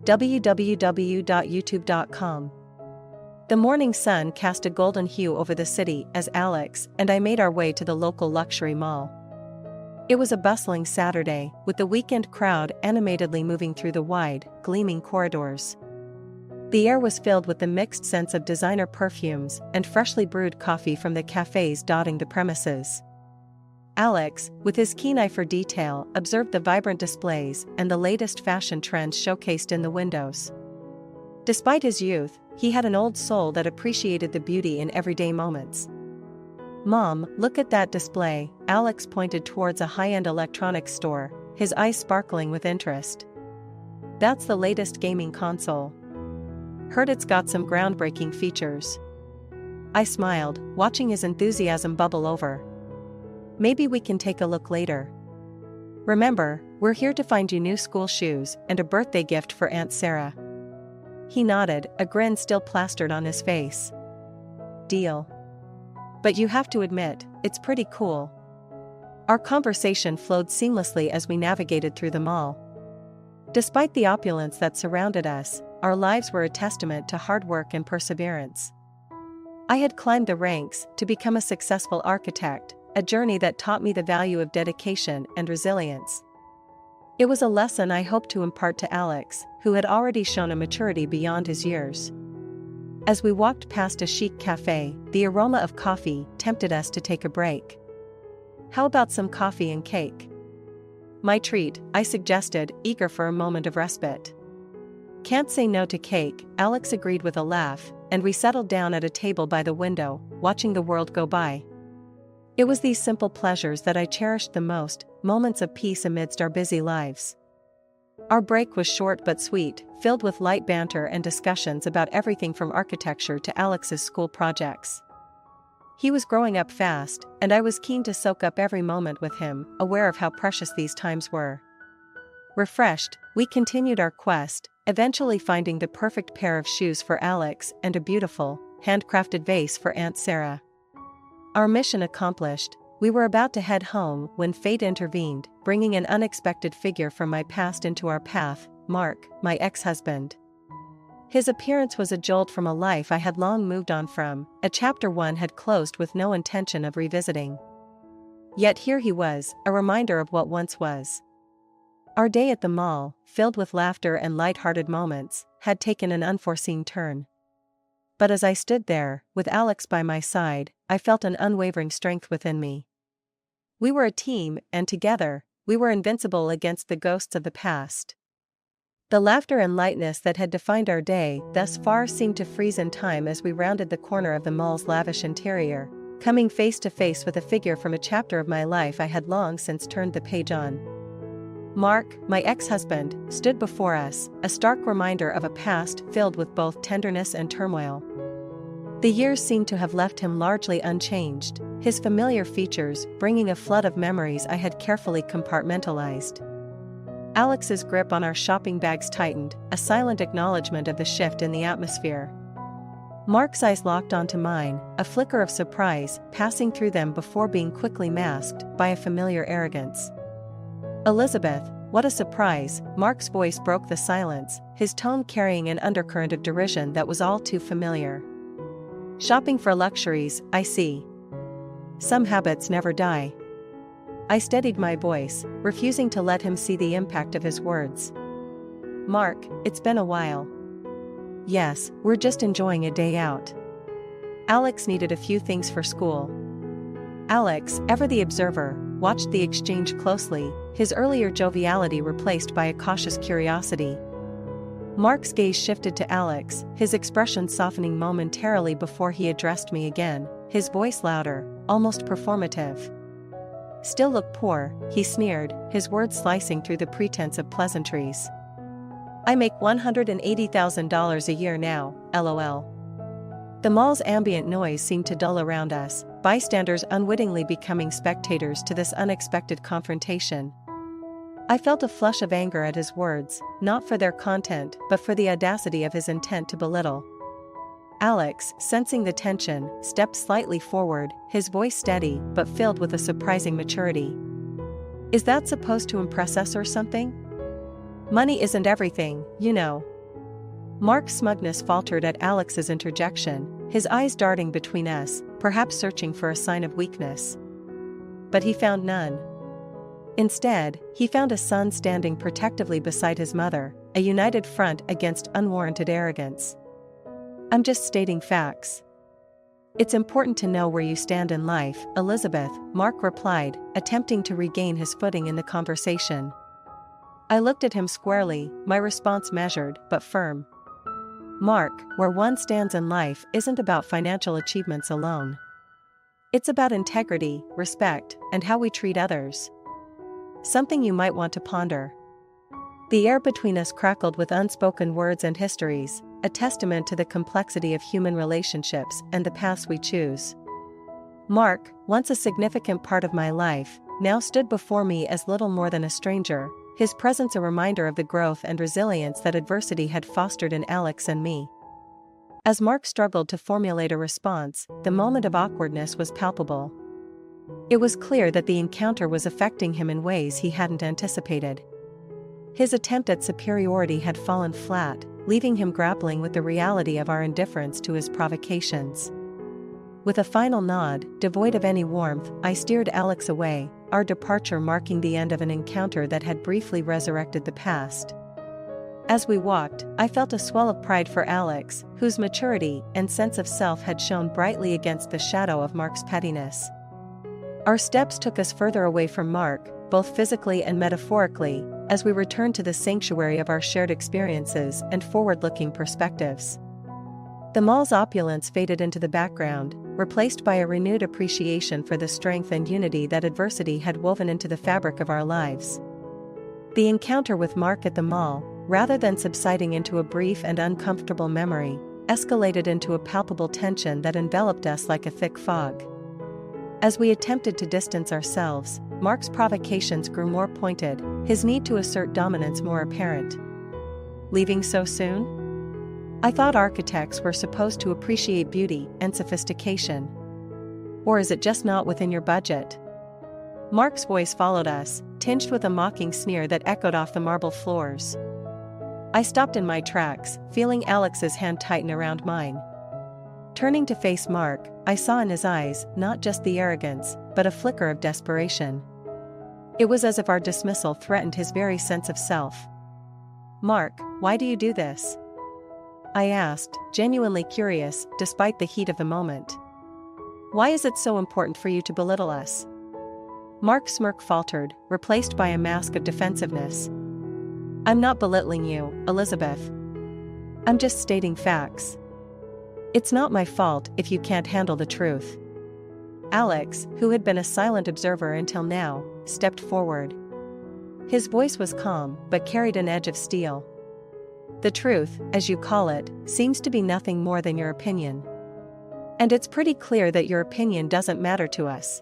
www.youtube.com. The morning sun cast a golden hue over the city as Alex and I made our way to the local luxury mall. It was a bustling Saturday, with the weekend crowd animatedly moving through the wide, gleaming corridors. The air was filled with the mixed scents of designer perfumes and freshly brewed coffee from the cafes dotting the premises. Alex, with his keen eye for detail, observed the vibrant displays and the latest fashion trends showcased in the windows. Despite his youth, he had an old soul that appreciated the beauty in everyday moments. "Mom, look at that display," Alex pointed towards a high-end electronics store, his eyes sparkling with interest. "That's the latest gaming console. Heard it's got some groundbreaking features." I smiled, watching his enthusiasm bubble over. "Maybe we can take a look later. Remember, we're here to find you new school shoes and a birthday gift for Aunt Sarah." He nodded, a grin still plastered on his face. "Deal. But you have to admit, it's pretty cool." Our conversation flowed seamlessly as we navigated through the mall. Despite the opulence that surrounded us, our lives were a testament to hard work and perseverance. I had climbed the ranks to become a successful architect, a journey that taught me the value of dedication and resilience. It was a lesson I hoped to impart to Alex, who had already shown a maturity beyond his years. As we walked past a chic cafe, the aroma of coffee tempted us to take a break. "How about some coffee and cake?" "My treat," I suggested, eager for a moment of respite. "Can't say no to cake," Alex agreed with a laugh, and we settled down at a table by the window, watching the world go by. It was these simple pleasures that I cherished the most, moments of peace amidst our busy lives. Our break was short but sweet, filled with light banter and discussions about everything from architecture to Alex's school projects. He was growing up fast, and I was keen to soak up every moment with him, aware of how precious these times were. Refreshed, we continued our quest, eventually finding the perfect pair of shoes for Alex and a beautiful, handcrafted vase for Aunt Sarah. Our mission accomplished, we were about to head home when fate intervened, bringing an unexpected figure from my past into our path, Mark, my ex-husband. His appearance was a jolt from a life I had long moved on from, a chapter one had closed with no intention of revisiting. Yet here he was, a reminder of what once was. Our day at the mall, filled with laughter and light-hearted moments, had taken an unforeseen turn. But as I stood there, with Alex by my side, I felt an unwavering strength within me. We were a team, and together, we were invincible against the ghosts of the past. The laughter and lightness that had defined our day thus far seemed to freeze in time as we rounded the corner of the mall's lavish interior, coming face to face with a figure from a chapter of my life I had long since turned the page on. Mark, my ex-husband, stood before us, a stark reminder of a past filled with both tenderness and turmoil. The years seemed to have left him largely unchanged, his familiar features bringing a flood of memories I had carefully compartmentalized. Alex's grip on our shopping bags tightened, a silent acknowledgement of the shift in the atmosphere. Mark's eyes locked onto mine, a flicker of surprise passing through them before being quickly masked by a familiar arrogance. "Elizabeth, what a surprise," Mark's voice broke the silence, his tone carrying an undercurrent of derision that was all too familiar. "Shopping for luxuries, I see. Some habits never die." I steadied my voice, refusing to let him see the impact of his words. "Mark, it's been a while." "Yes, we're just enjoying a day out. Alex needed a few things for school." Alex, ever the observer, watched the exchange closely, his earlier joviality replaced by a cautious curiosity. Mark's gaze shifted to Alex, his expression softening momentarily before he addressed me again, his voice louder, almost performative. "Still look poor," he sneered, his words slicing through the pretense of pleasantries. "I make $180,000 a year now, lol." The mall's ambient noise seemed to dull around us, bystanders unwittingly becoming spectators to this unexpected confrontation. I felt a flush of anger at his words, not for their content but for the audacity of his intent to belittle. Alex, sensing the tension, stepped slightly forward, his voice steady but filled with a surprising maturity. "Is that supposed to impress us or something? Money isn't everything, you know." Mark's smugness faltered at Alex's interjection, his eyes darting between us, perhaps searching for a sign of weakness. But he found none. Instead, he found a son standing protectively beside his mother, a united front against unwarranted arrogance. "I'm just stating facts. It's important to know where you stand in life, Elizabeth," Mark replied, attempting to regain his footing in the conversation. I looked at him squarely, my response measured but firm. "Mark, where one stands in life isn't about financial achievements alone. It's about integrity, respect, and how we treat others. Something you might want to ponder." The air between us crackled with unspoken words and histories, a testament to the complexity of human relationships and the paths we choose. Mark, once a significant part of my life, now stood before me as little more than a stranger, his presence a reminder of the growth and resilience that adversity had fostered in Alex and me. As Mark struggled to formulate a response, the moment of awkwardness was palpable. It was clear that the encounter was affecting him in ways he hadn't anticipated. His attempt at superiority had fallen flat, leaving him grappling with the reality of our indifference to his provocations. With a final nod, devoid of any warmth, I steered Alex away, our departure marking the end of an encounter that had briefly resurrected the past. As we walked, I felt a swell of pride for Alex, whose maturity and sense of self had shone brightly against the shadow of Mark's pettiness. Our steps took us further away from Mark, both physically and metaphorically, as we returned to the sanctuary of our shared experiences and forward-looking perspectives. The mall's opulence faded into the background, replaced by a renewed appreciation for the strength and unity that adversity had woven into the fabric of our lives. The encounter with Mark at the mall, rather than subsiding into a brief and uncomfortable memory, escalated into a palpable tension that enveloped us like a thick fog. As we attempted to distance ourselves, Mark's provocations grew more pointed, his need to assert dominance more apparent. "Leaving so soon? I thought architects were supposed to appreciate beauty and sophistication. Or is it just not within your budget?" Mark's voice followed us, tinged with a mocking sneer that echoed off the marble floors. I stopped in my tracks, feeling Alex's hand tighten around mine. Turning to face Mark, I saw in his eyes not just the arrogance, but a flicker of desperation. It was as if our dismissal threatened his very sense of self. "Mark, why do you do this?" I asked, genuinely curious, despite the heat of the moment. "Why is it so important for you to belittle us?" Mark's smirk faltered, replaced by a mask of defensiveness. "I'm not belittling you, Elizabeth. I'm just stating facts. It's not my fault if you can't handle the truth." Alex, who had been a silent observer until now, stepped forward. His voice was calm, but carried an edge of steel. "The truth, as you call it, seems to be nothing more than your opinion. And it's pretty clear that your opinion doesn't matter to us."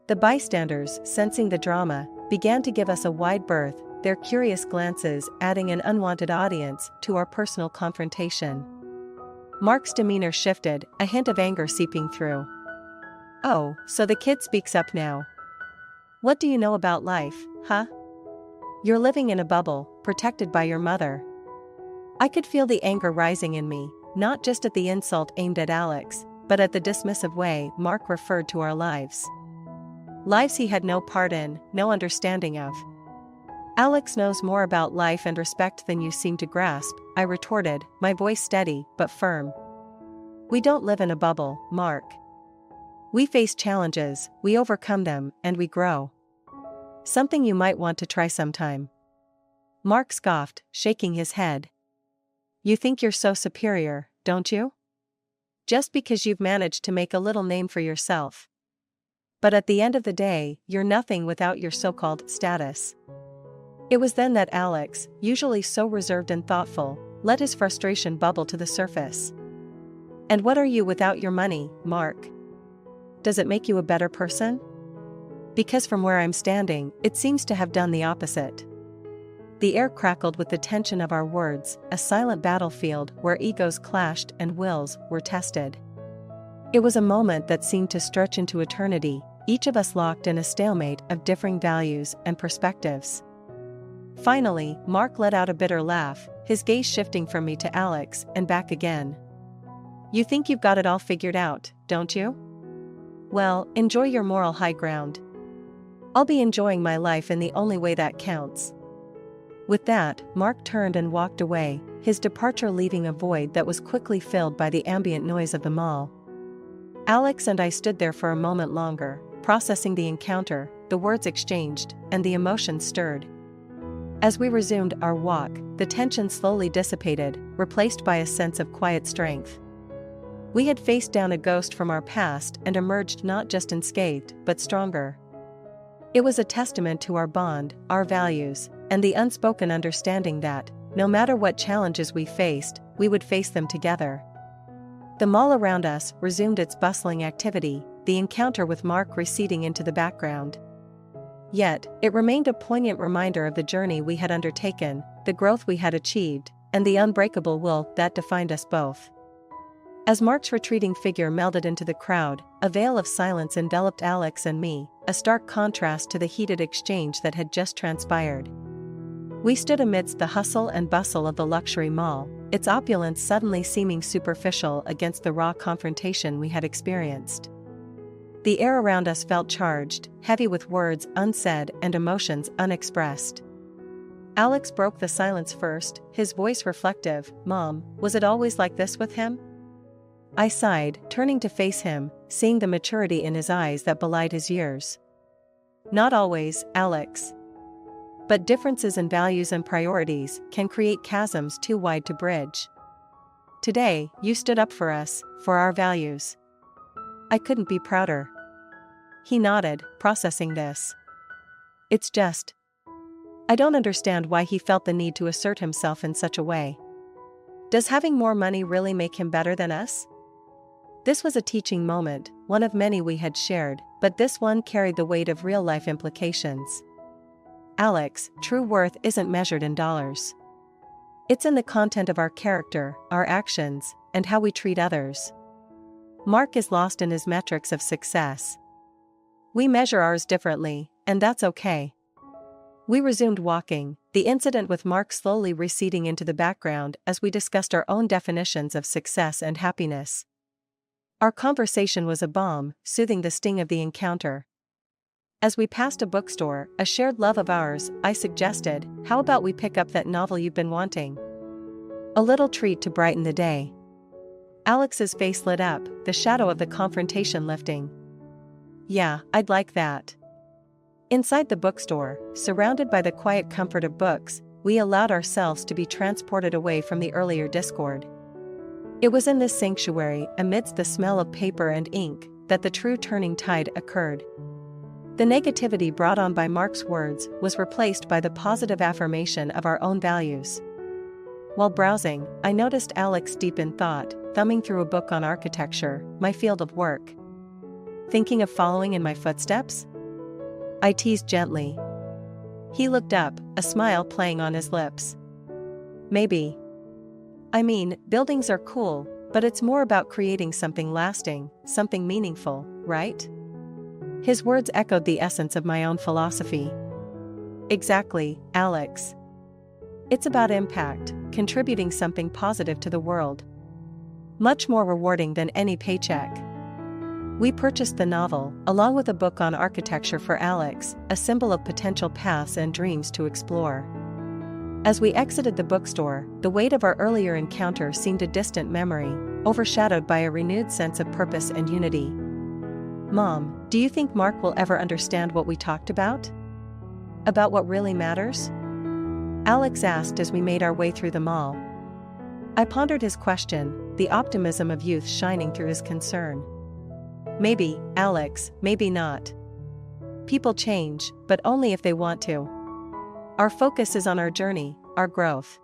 The bystanders, sensing the drama, began to give us a wide berth, their curious glances adding an unwanted audience to our personal confrontation. Mark's demeanor shifted, a hint of anger seeping through. "Oh, so the kid speaks up now. What do you know about life, huh? You're living in a bubble, protected by your mother." I could feel the anger rising in me, not just at the insult aimed at Alex, but at the dismissive way Mark referred to our lives. Lives he had no part in, no understanding of. "Alex knows more about life and respect than you seem to grasp," I retorted, my voice steady but firm. "We don't live in a bubble, Mark. We face challenges, we overcome them, and we grow. Something you might want to try sometime." Mark scoffed, shaking his head. "You think you're so superior, don't you? Just because you've managed to make a little name for yourself. But at the end of the day, you're nothing without your so-called status." It was then that Alex, usually so reserved and thoughtful, let his frustration bubble to the surface. "And what are you without your money, Mark? Does it make you a better person? Because from where I'm standing, it seems to have done the opposite." The air crackled with the tension of our words, a silent battlefield where egos clashed and wills were tested. It was a moment that seemed to stretch into eternity, each of us locked in a stalemate of differing values and perspectives. Finally, Mark let out a bitter laugh, his gaze shifting from me to Alex and back again. You think you've got it all figured out, don't you? Well, enjoy your moral high ground. I'll be enjoying my life in the only way that counts. With that, Mark turned and walked away, his departure leaving a void that was quickly filled by the ambient noise of the mall. Alex and I stood there for a moment longer, processing the encounter, the words exchanged, and the emotions stirred. As we resumed our walk, the tension slowly dissipated, replaced by a sense of quiet strength. We had faced down a ghost from our past and emerged not just unscathed, but stronger. It was a testament to our bond, our values, and the unspoken understanding that, no matter what challenges we faced, we would face them together. The mall around us resumed its bustling activity, the encounter with Mark receding into the background. Yet, it remained a poignant reminder of the journey we had undertaken, the growth we had achieved, and the unbreakable will that defined us both. As Mark's retreating figure melded into the crowd, a veil of silence enveloped Alex and me, a stark contrast to the heated exchange that had just transpired. We stood amidst the hustle and bustle of the luxury mall, its opulence suddenly seeming superficial against the raw confrontation we had experienced. The air around us felt charged, heavy with words unsaid and emotions unexpressed. Alex broke the silence first, his voice reflective. "Mom, was it always like this with him?" I sighed, turning to face him, seeing the maturity in his eyes that belied his years. "Not always, Alex. But differences in values and priorities can create chasms too wide to bridge. Today, you stood up for us, for our values. I couldn't be prouder." He nodded, processing this. "It's just, I don't understand why he felt the need to assert himself in such a way. Does having more money really make him better than us?" This was a teaching moment, one of many we had shared, but this one carried the weight of real-life implications. "Alex, true worth isn't measured in dollars. It's in the content of our character, our actions, and how we treat others. Mark is lost in his metrics of success. We measure ours differently, and that's okay." We resumed walking, the incident with Mark slowly receding into the background as we discussed our own definitions of success and happiness. Our conversation was a balm, soothing the sting of the encounter. As we passed a bookstore, a shared love of ours, I suggested, "How about we pick up that novel you've been wanting? A little treat to brighten the day." Alex's face lit up, the shadow of the confrontation lifting. "Yeah, I'd like that." Inside the bookstore, surrounded by the quiet comfort of books, we allowed ourselves to be transported away from the earlier discord. It was in this sanctuary, amidst the smell of paper and ink, that the true turning tide occurred. The negativity brought on by Mark's words was replaced by the positive affirmation of our own values. While browsing, I noticed Alex deep in thought, thumbing through a book on architecture, my field of work. "Thinking of following in my footsteps?" I teased gently. He looked up, a smile playing on his lips. "Maybe. I mean, buildings are cool, but it's more about creating something lasting, something meaningful, right?" His words echoed the essence of my own philosophy. "Exactly, Alex. It's about impact, contributing something positive to the world. Much more rewarding than any paycheck." We purchased the novel, along with a book on architecture for Alex, a symbol of potential paths and dreams to explore. As we exited the bookstore, the weight of our earlier encounter seemed a distant memory, overshadowed by a renewed sense of purpose and unity. "Mom, do you think Mark will ever understand what we talked about? About what really matters?" Alex asked as we made our way through the mall. I pondered his question, the optimism of youth shining through his concern. "Maybe, Alex, maybe not. People change, but only if they want to. Our focus is on our journey, our growth.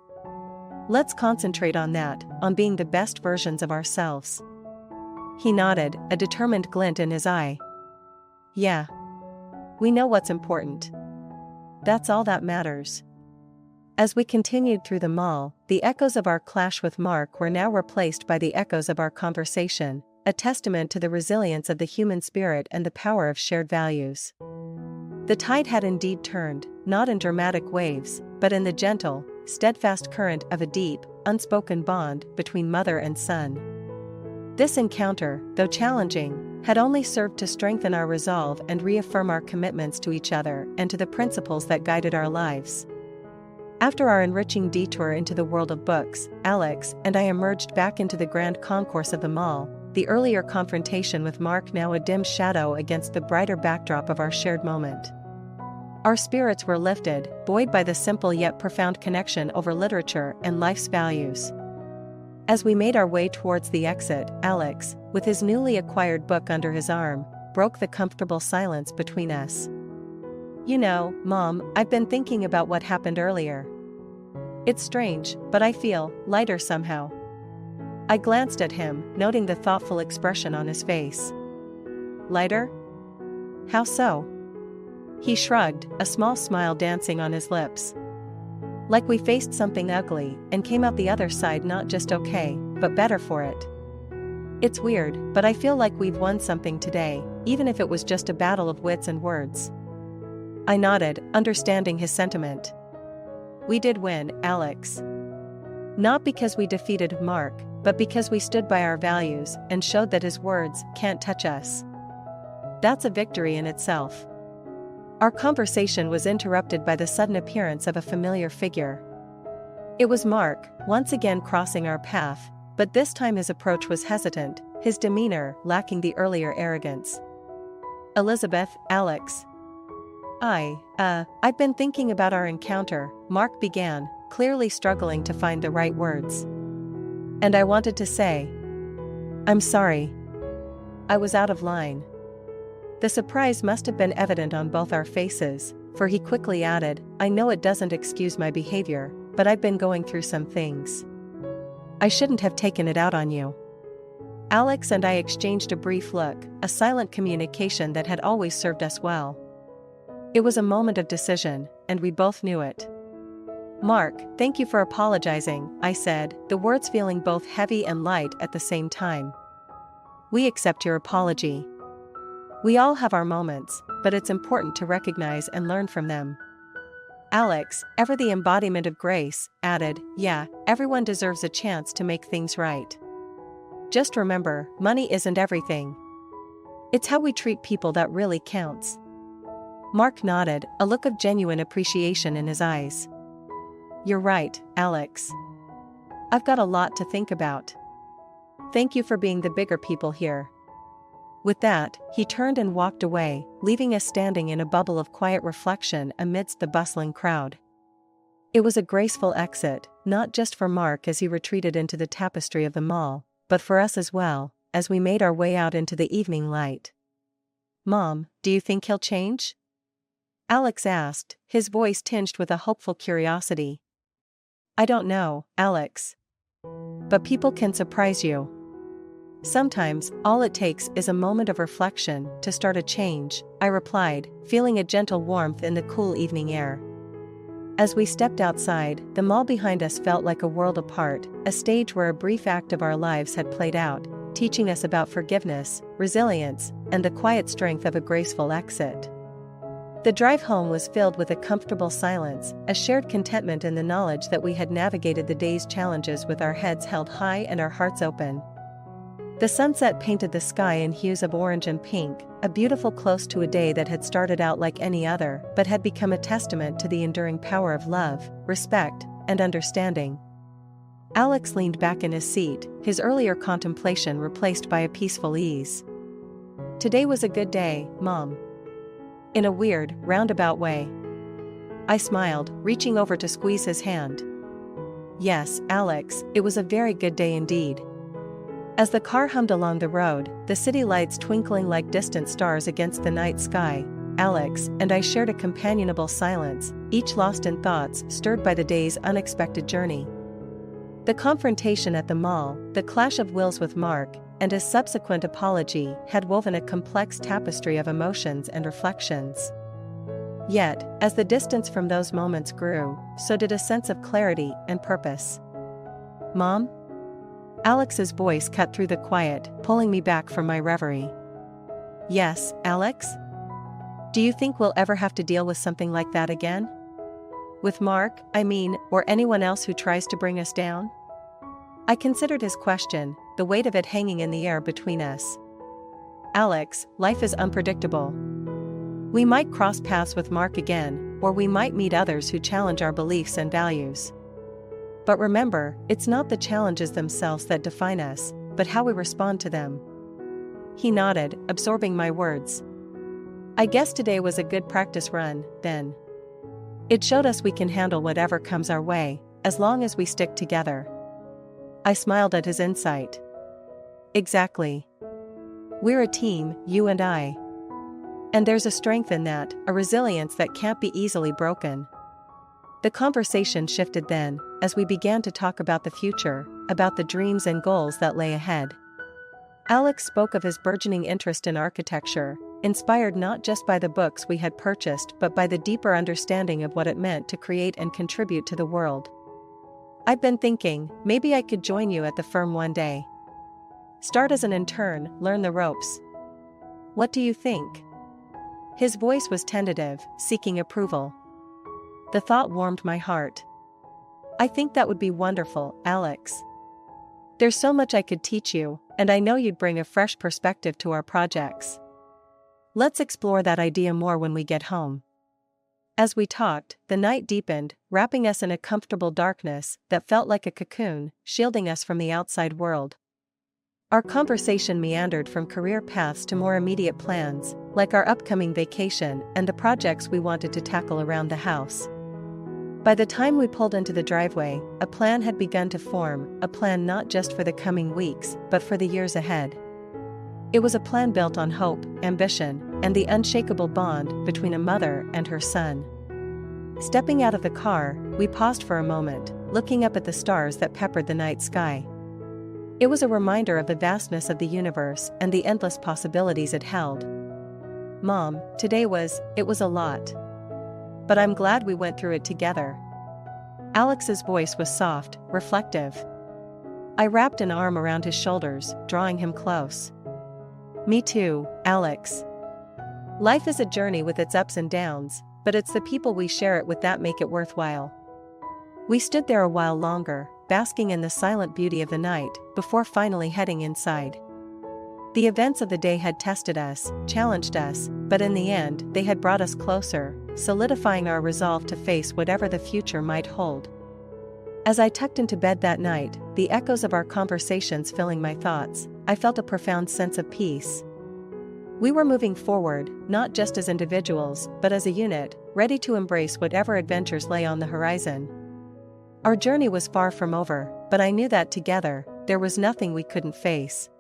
Let's concentrate on that, on being the best versions of ourselves." He nodded, a determined glint in his eye. "Yeah. We know what's important. That's all that matters." As we continued through the mall, the echoes of our clash with Mark were now replaced by the echoes of our conversation, a testament to the resilience of the human spirit and the power of shared values. The tide had indeed turned, not in dramatic waves, but in the gentle, steadfast current of a deep, unspoken bond between mother and son. This encounter, though challenging, had only served to strengthen our resolve and reaffirm our commitments to each other and to the principles that guided our lives. After our enriching detour into the world of books, Alex and I emerged back into the grand concourse of the mall, the earlier confrontation with Mark now a dim shadow against the brighter backdrop of our shared moment. Our spirits were lifted, buoyed by the simple yet profound connection over literature and life's values. As we made our way towards the exit, Alex, with his newly acquired book under his arm, broke the comfortable silence between us. "You know, Mom, I've been thinking about what happened earlier. It's strange, but I feel lighter somehow." I glanced at him, noting the thoughtful expression on his face. "Lighter? How so?" He shrugged, a small smile dancing on his lips. "Like we faced something ugly and came out the other side not just okay, but better for it. It's weird, but I feel like we've won something today, even if it was just a battle of wits and words." I nodded, understanding his sentiment. "We did win, Alex. Not because we defeated Mark, but because we stood by our values and showed that his words can't touch us. That's a victory in itself." Our conversation was interrupted by the sudden appearance of a familiar figure. It was Mark, once again crossing our path, but this time his approach was hesitant, his demeanor lacking the earlier arrogance. "Elizabeth, Alex. I've been thinking about our encounter," Mark began, clearly struggling to find the right words. "And I wanted to say, I'm sorry. I was out of line." The surprise must have been evident on both our faces, for he quickly added, "I know it doesn't excuse my behavior, but I've been going through some things. I shouldn't have taken it out on you." Alex and I exchanged a brief look, a silent communication that had always served us well. It was a moment of decision, and we both knew it. "Mark, thank you for apologizing," I said, the words feeling both heavy and light at the same time. "We accept your apology. We all have our moments, but it's important to recognize and learn from them." Alex, ever the embodiment of grace, added, "Yeah, everyone deserves a chance to make things right. Just remember, money isn't everything. It's how we treat people that really counts." Mark nodded, a look of genuine appreciation in his eyes. "You're right, Alex. I've got a lot to think about. Thank you for being the bigger people here." With that, he turned and walked away, leaving us standing in a bubble of quiet reflection amidst the bustling crowd. It was a graceful exit, not just for Mark as he retreated into the tapestry of the mall, but for us as well, as we made our way out into the evening light. "Mom, do you think he'll change?" Alex asked, his voice tinged with a hopeful curiosity. "I don't know, Alex. But people can surprise you. Sometimes, all it takes is a moment of reflection to start a change," I replied, feeling a gentle warmth in the cool evening air. As we stepped outside, the mall behind us felt like a world apart, a stage where a brief act of our lives had played out, teaching us about forgiveness, resilience, and the quiet strength of a graceful exit. The drive home was filled with a comfortable silence, a shared contentment in the knowledge that we had navigated the day's challenges with our heads held high and our hearts open. The sunset painted the sky in hues of orange and pink, a beautiful close to a day that had started out like any other but had become a testament to the enduring power of love, respect, and understanding. Alex leaned back in his seat, his earlier contemplation replaced by a peaceful ease. "Today was a good day, Mom." In a weird, roundabout way. I smiled, reaching over to squeeze his hand. "Yes, Alex, it was a very good day indeed." As the car hummed along the road, the city lights twinkling like distant stars against the night sky, Alex and I shared a companionable silence, each lost in thoughts stirred by the day's unexpected journey. The confrontation at the mall, the clash of wills with Mark, and his subsequent apology had woven a complex tapestry of emotions and reflections. Yet, as the distance from those moments grew, so did a sense of clarity and purpose. "Mom?" Alex's voice cut through the quiet, pulling me back from my reverie. "Yes, Alex? Do you think we'll ever have to deal with something like that again?" With Mark, or anyone else who tries to bring us down? I considered his question, the weight of it hanging in the air between us. Alex, life is unpredictable. We might cross paths with Mark again, or we might meet others who challenge our beliefs and values. But remember, it's not the challenges themselves that define us, but how we respond to them. He nodded, absorbing my words. I guess today was a good practice run, then. It showed us we can handle whatever comes our way, as long as we stick together. I smiled at his insight. Exactly. We're a team, you and I. And there's a strength in that, a resilience that can't be easily broken. The conversation shifted then, as we began to talk about the future, about the dreams and goals that lay ahead. Alex spoke of his burgeoning interest in architecture, inspired not just by the books we had purchased but by the deeper understanding of what it meant to create and contribute to the world. I've been thinking, maybe I could join you at the firm one day. Start as an intern, learn the ropes. What do you think? His voice was tentative, seeking approval. The thought warmed my heart. I think that would be wonderful, Alex. There's so much I could teach you, and I know you'd bring a fresh perspective to our projects. Let's explore that idea more when we get home. As we talked, the night deepened, wrapping us in a comfortable darkness that felt like a cocoon, shielding us from the outside world. Our conversation meandered from career paths to more immediate plans, like our upcoming vacation and the projects we wanted to tackle around the house. By the time we pulled into the driveway, a plan had begun to form, a plan not just for the coming weeks, but for the years ahead. It was a plan built on hope, ambition, and the unshakable bond between a mother and her son. Stepping out of the car, we paused for a moment, looking up at the stars that peppered the night sky. It was a reminder of the vastness of the universe and the endless possibilities it held. Mom, it was a lot. But I'm glad we went through it together. Alex's voice was soft, reflective. I wrapped an arm around his shoulders, drawing him close. Me too, Alex. Life is a journey with its ups and downs, but it's the people we share it with that make it worthwhile. We stood there a while longer, basking in the silent beauty of the night, before finally heading inside. The events of the day had tested us, challenged us, but in the end, they had brought us closer, solidifying our resolve to face whatever the future might hold. As I tucked into bed that night, the echoes of our conversations filling my thoughts, I felt a profound sense of peace. We were moving forward, not just as individuals, but as a unit, ready to embrace whatever adventures lay on the horizon. Our journey was far from over, but I knew that together, there was nothing we couldn't face.